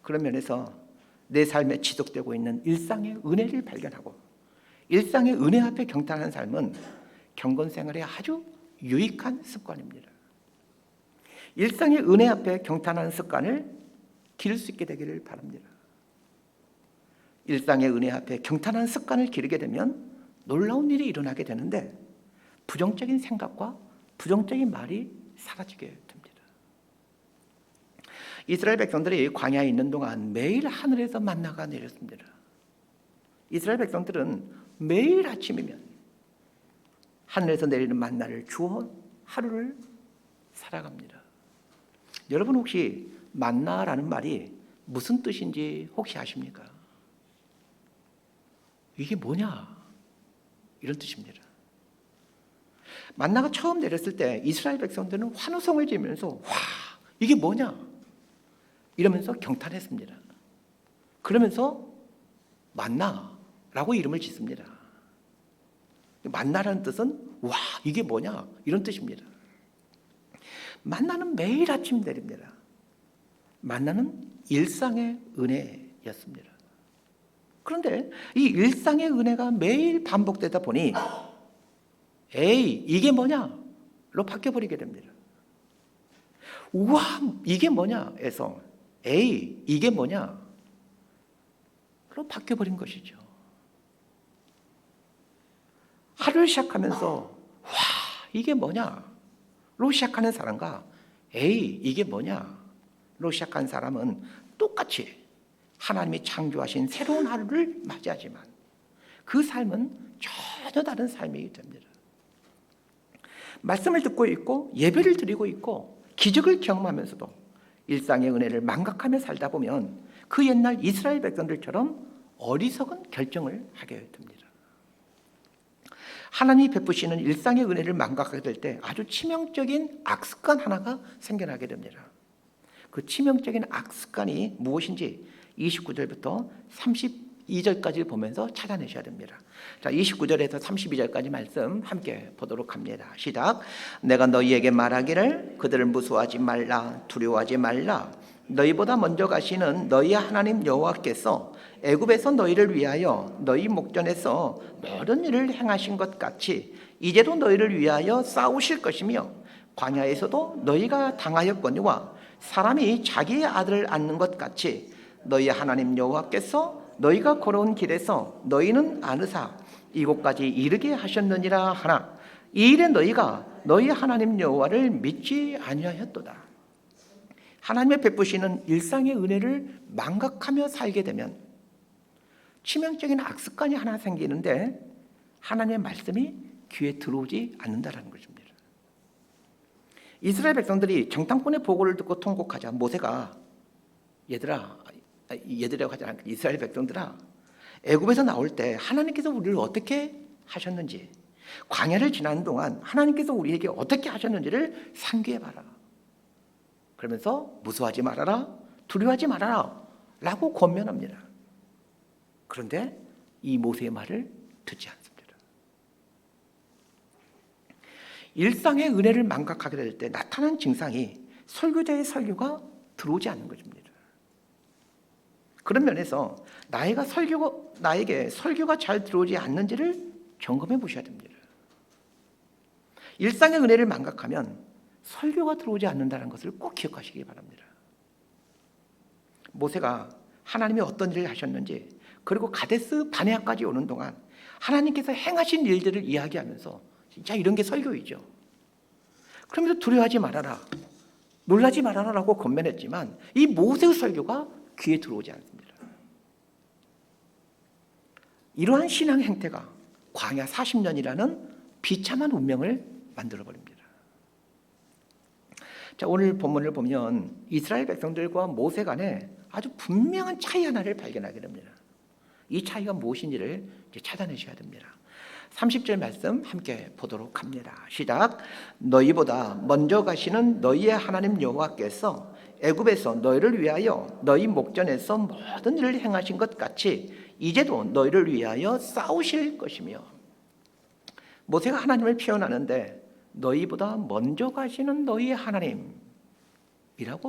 그런 면에서 내 삶에 지속되고 있는 일상의 은혜를 발견하고 일상의 은혜 앞에 경탄하는 삶은 경건생활의 아주 유익한 습관입니다. 일상의 은혜 앞에 경탄하는 습관을 기를 수 있게 되기를 바랍니다. 일상의 은혜 앞에 경탄하는 습관을 기르게 되면 놀라운 일이 일어나게 되는데 부정적인 생각과 부정적인 말이 사라지게 됩니다. 이스라엘 백성들이 광야에 있는 동안 매일 하늘에서 만나가 내렸습니다. 이스라엘 백성들은 매일 아침이면 하늘에서 내리는 만나를 주워 하루를 살아갑니다. 여러분 혹시 만나라는 말이 무슨 뜻인지 혹시 아십니까? 이게 뭐냐? 이런 뜻입니다. 만나가 처음 내렸을 때 이스라엘 백성들은 환호성을 지면서 와, 이게 뭐냐? 이러면서 경탄했습니다. 그러면서 만나라고 이름을 짓습니다. 만나라는 뜻은 와, 이게 뭐냐? 이런 뜻입니다. 만나는 매일 아침 내립니다. 만나는 일상의 은혜였습니다. 그런데 이 일상의 은혜가 매일 반복되다 보니 에이, 이게 뭐냐? 로 바뀌어버리게 됩니다. 우와, 이게 뭐냐? 에서 에이, 이게 뭐냐? 로 바뀌어버린 것이죠. 하루를 시작하면서 와, 이게 뭐냐? 로 시작하는 사람과 에이, 이게 뭐냐? 로 시작한 사람은 똑같이 하나님이 창조하신 새로운 하루를 맞이하지만 그 삶은 전혀 다른 삶이 됩니다. 말씀을 듣고 있고 예배를 드리고 있고 기적을 경험하면서도 일상의 은혜를 망각하며 살다 보면 그 옛날 이스라엘 백성들처럼 어리석은 결정을 하게 됩니다. 하나님이 베푸시는 일상의 은혜를 망각하게 될 때 아주 치명적인 악습관 하나가 생겨나게 됩니다. 그 치명적인 악습관이 무엇인지 29절부터 32절까지 보면서 찾아내셔야 됩니다. 자, 29절에서 32절까지 말씀 함께 보도록 합니다. 시작. 내가 너희에게 말하기를 그들을 무수하지 말라, 두려워하지 말라. 너희보다 먼저 가시는 너희 하나님 여호와께서 애굽에서 너희를 위하여 너희 목전에서 모든 일을 행하신 것 같이 이제도 너희를 위하여 싸우실 것이며 광야에서도 너희가 당하였거니와 사람이 자기의 아들을 낳는 것 같이 너희 하나님 여호와께서 너희가 걸어온 길에서 너희는 아느사 이곳까지 이르게 하셨느니라 하나 이 일에 너희가 너희 하나님 여호와를 믿지 아니하였도다. 하나님의 베푸시는 일상의 은혜를 망각하며 살게 되면 치명적인 악습관이 하나 생기는데 하나님의 말씀이 귀에 들어오지 않는다는 것입니다. 이스라엘 백성들이 정탐꾼의 보고를 듣고 통곡하자 모세가 얘들이라고 하지 않고 이스라엘 백성들아, 애굽에서 나올 때 하나님께서 우리를 어떻게 하셨는지, 광야를 지나는 동안 하나님께서 우리에게 어떻게 하셨는지를 상기해봐라. 그러면서 무서워하지 말아라, 두려워하지 말아라 라고 권면합니다. 그런데 이 모세의 말을 듣지 않습니다. 일상의 은혜를 망각하게 될 때 나타난 증상이 설교자의 설교가 들어오지 않는 것입니다. 그런 면에서 나에게 설교가 잘 들어오지 않는지를 점검해 보셔야 됩니다. 일상의 은혜를 망각하면 설교가 들어오지 않는다는 것을 꼭 기억하시기 바랍니다. 모세가 하나님이 어떤 일을 하셨는지, 그리고 가데스 바네아까지 오는 동안 하나님께서 행하신 일들을 이야기하면서 진짜 이런 게 설교이죠. 그러면서 두려워하지 말아라, 놀라지 말아라 라고 권면했지만 이 모세의 설교가 귀에 들어오지 않습니다. 이러한 신앙 행태가 광야 40년이라는 비참한 운명을 만들어버립니다. 자, 오늘 본문을 보면 이스라엘 백성들과 모세 간에 아주 분명한 차이 하나를 발견하게 됩니다. 이 차이가 무엇인지를 이제 찾아내셔야 됩니다. 30절 말씀 함께 보도록 합니다. 시작. 너희보다 먼저 가시는 너희의 하나님 여호와께서 애굽에서 너희를 위하여 너희 목전에서 모든 일을 행하신 것 같이 이제도 너희를 위하여 싸우실 것이며. 모세가 하나님을 표현하는데 너희보다 먼저 가시는 너희의 하나님이라고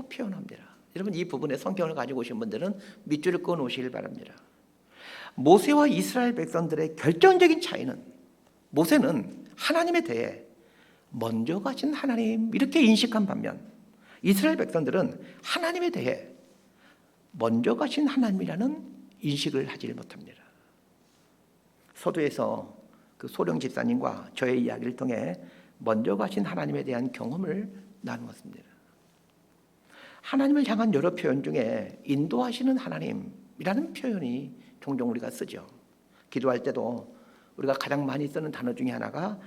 표현합니다. 여러분, 이 부분에 성경을 가지고 오신 분들은 밑줄을 그어 놓으시길 바랍니다. 모세와 이스라엘 백성들의 결정적인 차이는, 모세는 하나님에 대해 먼저 가신 하나님 이렇게 인식한 반면 이스라엘 백성들은 하나님에 대해 먼저 가신 하나님이라는 인식을 하지 못합니다. 서두에서 그 소령 집사님과 저의 이야기를 통해 먼저 가신 하나님에 대한 경험을 나누었습니다. 하나님을 향한 여러 표현 중에 인도하시는 하나님이라는 표현이 종종 우리가 쓰죠. 기도할 때도 우리가 가장 많이 쓰는 단어 중에 하나가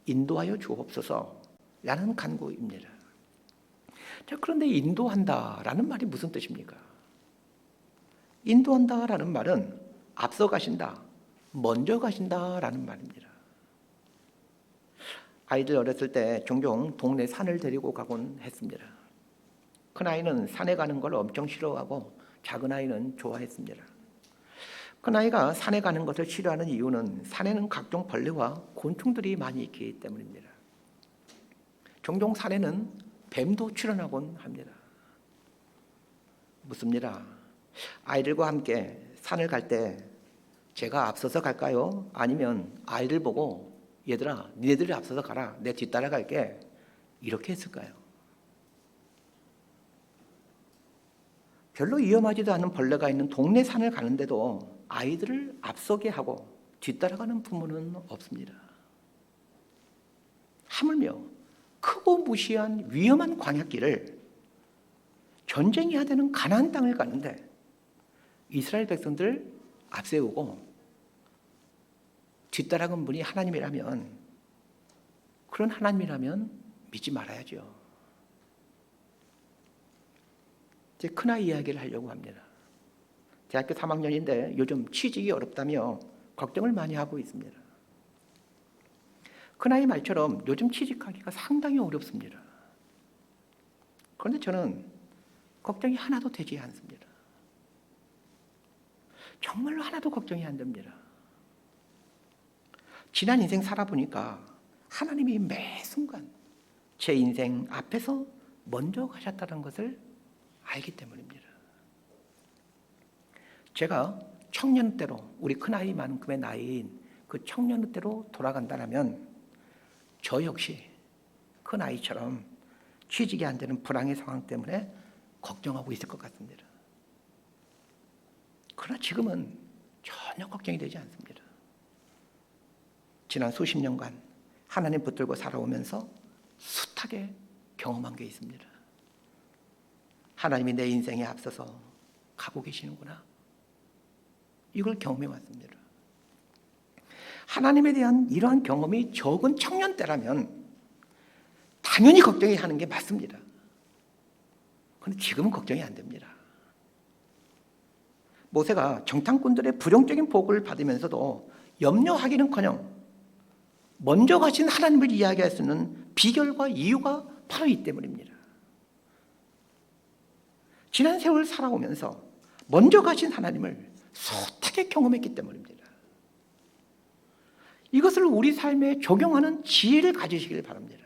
인도하여 주옵소서라는 간구입니다. 자, 그런데 인도한다라는 말이 무슨 뜻입니까? 인도한다라는 말은 앞서 가신다, 먼저 가신다라는 말입니다. 아이들 어렸을 때 종종 동네 산을 데리고 가곤 했습니다. 큰 아이는 산에 가는 걸 엄청 싫어하고 작은 아이는 좋아했습니다. 큰 아이가 산에 가는 것을 싫어하는 이유는 산에는 각종 벌레와 곤충들이 많이 있기 때문입니다. 종종 산에는 뱀도 출현하곤 합니다. 묻습니다. 아이들과 함께 산을 갈 때 제가 앞서서 갈까요? 아니면 아이를 보고 얘들아, 니네들이 앞서서 가라, 내 뒤따라 갈게, 이렇게 했을까요? 별로 위험하지도 않은 벌레가 있는 동네 산을 가는데도 아이들을 앞서게 하고 뒤따라가는 부모는 없습니다. 하물며 크고 무시한 위험한 광야길을, 전쟁해야 되는 가나안 땅을 가는데 이스라엘 백성들 앞세우고 뒤따라간 분이 하나님이라면, 그런 하나님이라면 믿지 말아야죠. 제 큰아이 이야기를 하려고 합니다. 대학교 3학년인데 요즘 취직이 어렵다며 걱정을 많이 하고 있습니다. 큰아이 말처럼 요즘 취직하기가 상당히 어렵습니다. 그런데 저는 걱정이 하나도 되지 않습니다. 정말로 하나도 걱정이 안 됩니다. 지난 인생 살아보니까 하나님이 매 순간 제 인생 앞에서 먼저 가셨다는 것을 알기 때문입니다. 제가 청년 때로, 우리 큰아이만큼의 나이인 그 청년 때로 돌아간다면 저 역시 큰아이처럼 취직이 안 되는 불황의 상황 때문에 걱정하고 있을 것 같습니다. 그러나 지금은 전혀 걱정이 되지 않습니다. 지난 수십 년간 하나님 붙들고 살아오면서 숱하게 경험한 게 있습니다. 하나님이 내 인생에 앞서서 가고 계시는구나, 이걸 경험해 왔습니다. 하나님에 대한 이러한 경험이 적은 청년 때라면 당연히 걱정이 하는 게 맞습니다. 그런데 지금은 걱정이 안 됩니다. 모세가 정탐꾼들의 부정적인 보고를 받으면서도 염려하기는커녕 먼저 가신 하나님을 이야기할 수 있는 비결과 이유가 바로 이 때문입니다. 지난 세월 살아오면서 먼저 가신 하나님을 숱하게 경험했기 때문입니다. 이것을 우리 삶에 적용하는 지혜를 가지시길 바랍니다.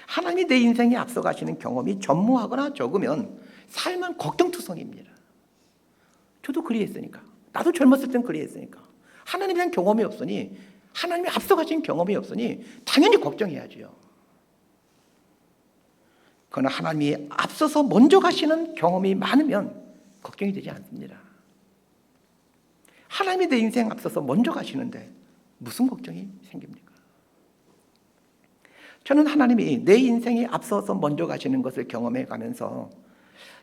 하나님이 내 인생에 앞서 가시는 경험이 전무하거나 적으면 삶은 걱정투성입니다. 저도 그리했으니까, 나도 젊었을 땐 그리했으니까, 하나님에 대한 경험이 없으니, 하나님이 앞서 가신 경험이 없으니 당연히 걱정해야죠. 그러나 하나님이 앞서서 먼저 가시는 경험이 많으면 걱정이 되지 않습니다. 하나님이 내 인생 앞서서 먼저 가시는데 무슨 걱정이 생깁니까? 저는 하나님이 내 인생에 앞서서 먼저 가시는 것을 경험해 가면서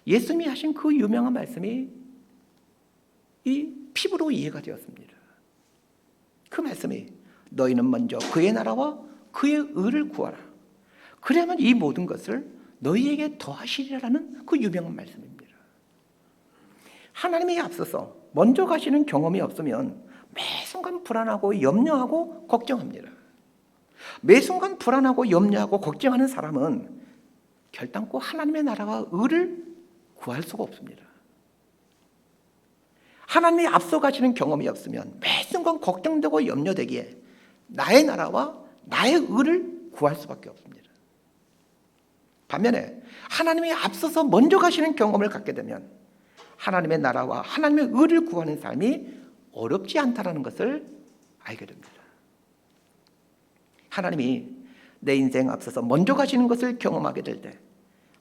예수님이 하신 그 유명한 말씀이 이 피부로 이해가 되었습니다. 그 말씀이 너희는 먼저 그의 나라와 그의 의를 구하라. 그러면 이 모든 것을 너희에게 더하시리라는 그 유명한 말씀입니다. 하나님이 앞서서 먼저 가시는 경험이 없으면 매 순간 불안하고 염려하고 걱정합니다. 매 순간 불안하고 염려하고 걱정하는 사람은 결단코 하나님의 나라와 의를 구할 수가 없습니다. 하나님이 앞서 가시는 경험이 없으면 매 순간 걱정되고 염려되기에 나의 나라와 나의 의를 구할 수밖에 없습니다. 반면에 하나님이 앞서서 먼저 가시는 경험을 갖게 되면 하나님의 나라와 하나님의 의를 구하는 삶이 어렵지 않다는 것을 알게 됩니다. 하나님이 내 인생 앞서서 먼저 가시는 것을 경험하게 될 때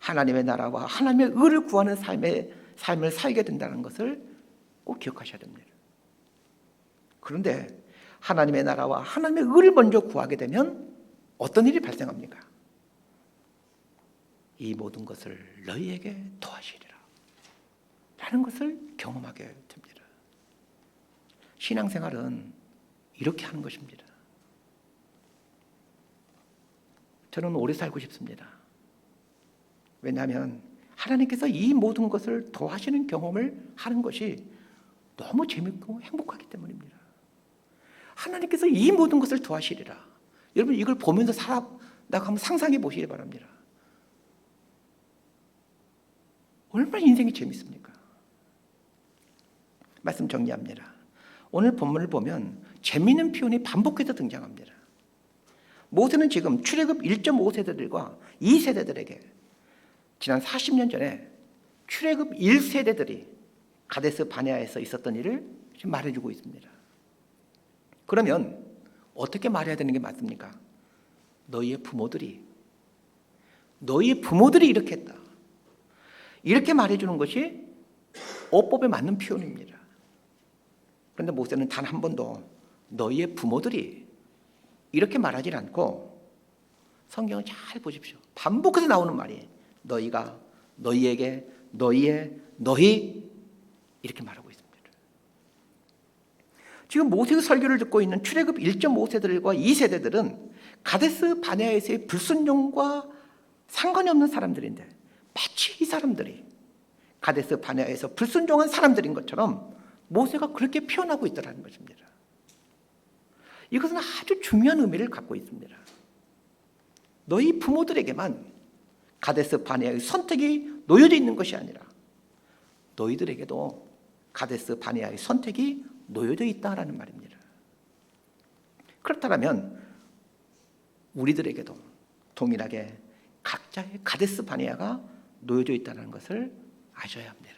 하나님의 나라와 하나님의 의를 구하는 삶을 살게 된다는 것을 꼭 기억하셔야 됩니다. 그런데 하나님의 나라와 하나님의 의를 먼저 구하게 되면 어떤 일이 발생합니까? 이 모든 것을 너희에게 더하시리라 라는 것을 경험하게 됩니다. 신앙생활은 이렇게 하는 것입니다. 저는 오래 살고 싶습니다. 왜냐하면 하나님께서 이 모든 것을 더하시는 경험을 하는 것이 너무 재밌고 행복하기 때문입니다. 하나님께서 이 모든 것을 더하시리라. 여러분 이걸 보면서 살아나고 한번 상상해 보시기 바랍니다. 얼마나 인생이 재밌습니까? 말씀 정리합니다. 오늘 본문을 보면 재미있는 표현이 반복해서 등장합니다. 모세는 지금 출애굽 1.5세대들과 2세대들에게 지난 40년 전에 출애굽 1세대들이 가데스 바네아에서 있었던 일을 지금 말해주고 있습니다. 그러면 어떻게 말해야 되는 게 맞습니까? 너희의 부모들이 이렇게 했다. 이렇게 말해주는 것이 어법에 맞는 표현입니다. 그런데 모세는 단 한 번도 너희의 부모들이 이렇게 말하지 않고 성경을 잘 보십시오. 반복해서 나오는 말이 너희가, 너희에게, 너희의, 너희 이렇게 말하고 있습니다. 지금 모세의 설교를 듣고 있는 출애굽 1.5세대들과 2세대들은 가데스 바네아에서의 불순종과 상관이 없는 사람들인데 마치 이 사람들이 가데스 바네아에서 불순종한 사람들인 것처럼 모세가 그렇게 표현하고 있다는 것입니다. 이것은 아주 중요한 의미를 갖고 있습니다. 너희 부모들에게만 가데스 바네아의 선택이 놓여져 있는 것이 아니라 너희들에게도 가데스 바네아의 선택이 놓여져 있다라는 말입니다. 그렇다면 우리들에게도 동일하게 각자의 가데스 바네아가 놓여져 있다는 것을 아셔야 합니다.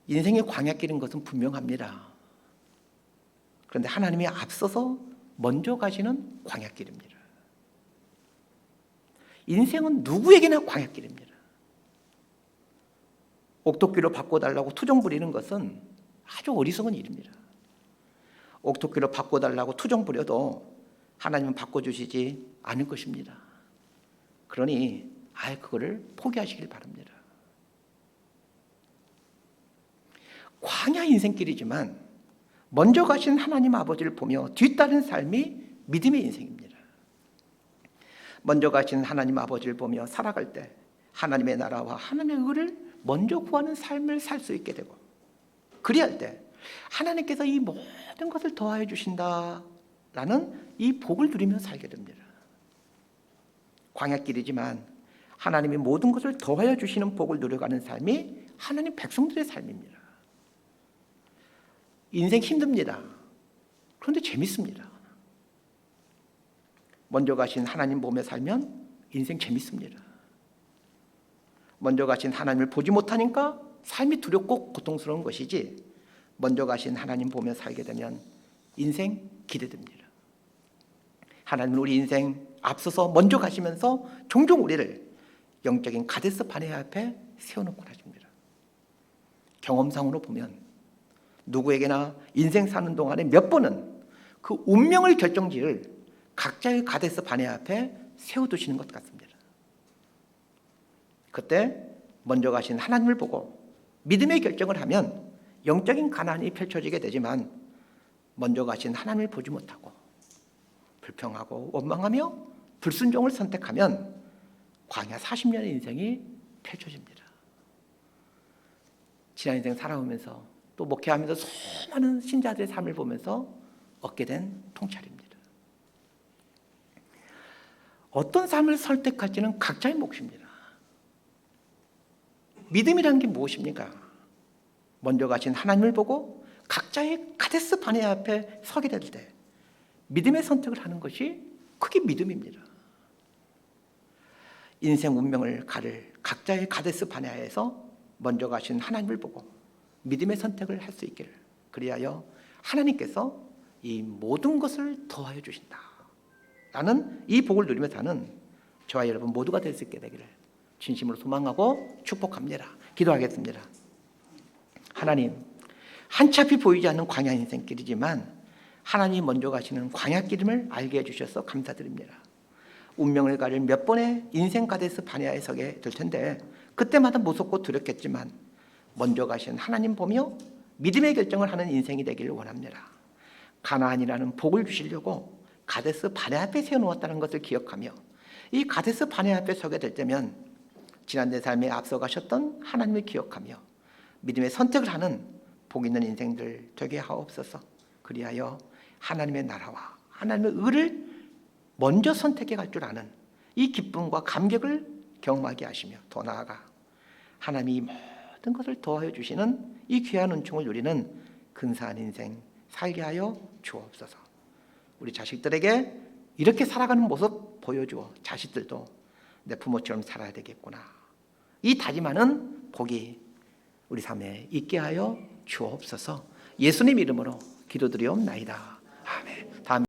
인생의 광야길인 것은 분명합니다. 그런데 하나님이 앞서서 먼저 가시는 광야길입니다. 인생은 누구에게나 광야길입니다. 옥토끼로 바꿔달라고 투정 부리는 것은 아주 어리석은 일입니다. 옥토끼로 바꿔달라고 투정 부려도 하나님은 바꿔주시지 않을 것입니다. 그러니 아예 그거를 포기하시길 바랍니다. 광야 인생길이지만 먼저 가신 하나님 아버지를 보며 뒤따른 삶이 믿음의 인생입니다. 먼저 가신 하나님 아버지를 보며 살아갈 때 하나님의 나라와 하나님의 의를 먼저 구하는 삶을 살 수 있게 되고, 그리할 때 하나님께서 이 모든 것을 더하여 주신다라는 이 복을 누리며 살게 됩니다. 광야길이지만 하나님이 모든 것을 더하여 주시는 복을 누려가는 삶이 하나님 백성들의 삶입니다. 인생 힘듭니다. 그런데 재밌습니다. 먼저 가신 하나님 보며 살면 인생 재밌습니다. 먼저 가신 하나님을 보지 못하니까 삶이 두렵고 고통스러운 것이지, 먼저 가신 하나님 보며 살게 되면 인생 기대됩니다. 하나님은 우리 인생 앞서서 먼저 가시면서 종종 우리를 영적인 가데스 바네아 앞에 세워놓고 하십니다. 경험상으로 보면 누구에게나 인생 사는 동안에 몇 번은 그 운명을 결정지을 각자의 가데스 바네아 앞에 세워두시는 것 같습니다. 그때 먼저 가신 하나님을 보고 믿음의 결정을 하면 영적인 가난이 펼쳐지게 되지만, 먼저 가신 하나님을 보지 못하고 불평하고 원망하며 불순종을 선택하면 광야 40년의 인생이 펼쳐집니다. 지난 인생 살아오면서 또 목회하면서 수많은 신자들의 삶을 보면서 얻게 된 통찰입니다. 어떤 삶을 선택할지는 각자의 몫입니다. 믿음이라는 게 무엇입니까? 먼저 가신 하나님을 보고 각자의 카데스 바네아 앞에 서게 될 때 믿음의 선택을 하는 것이 그게 믿음입니다. 인생 운명을 가를 각자의 카데스 바네아에서 먼저 가신 하나님을 보고 믿음의 선택을 할 수 있기를, 그리하여 하나님께서 이 모든 것을 더하여 주신다 라는 이 복을 누리며 사는 저와 여러분 모두가 될 수 있게 되기를 진심으로 소망하고 축복합니다. 기도하겠습니다. 하나님, 한치 앞이 보이지 않는 광야 인생길이지만 하나님이 먼저 가시는 광야길임을 알게 해주셔서 감사드립니다. 운명을 가릴 몇 번의 인생 가데스 바네아에 서게 될 텐데 그때마다 무섭고 두렵겠지만 먼저 가신 하나님 보며 믿음의 결정을 하는 인생이 되기를 원합니다. 가나안이라는 복을 주시려고 가데스 바네아 앞에 세워놓았다는 것을 기억하며 이 가데스 바네아 앞에 서게 될 때면 지난 내 삶에 앞서가셨던 하나님을 기억하며 믿음의 선택을 하는 복 있는 인생들 되게 하옵소서. 그리하여 하나님의 나라와 하나님의 의를 먼저 선택해 갈 줄 아는 이 기쁨과 감격을 경험하게 하시며 더 나아가 하나님이 모든 것을 더하여 주시는 이 귀한 은총을 누리는 근사한 인생 살게 하여 주옵소서. 우리 자식들에게 이렇게 살아가는 모습 보여주어 자식들도 내 부모처럼 살아야 되겠구나, 이 다짐하는 복이 우리 삶에 있게 하여 주옵소서. 예수님 이름으로 기도드리옵나이다. 아멘. 다음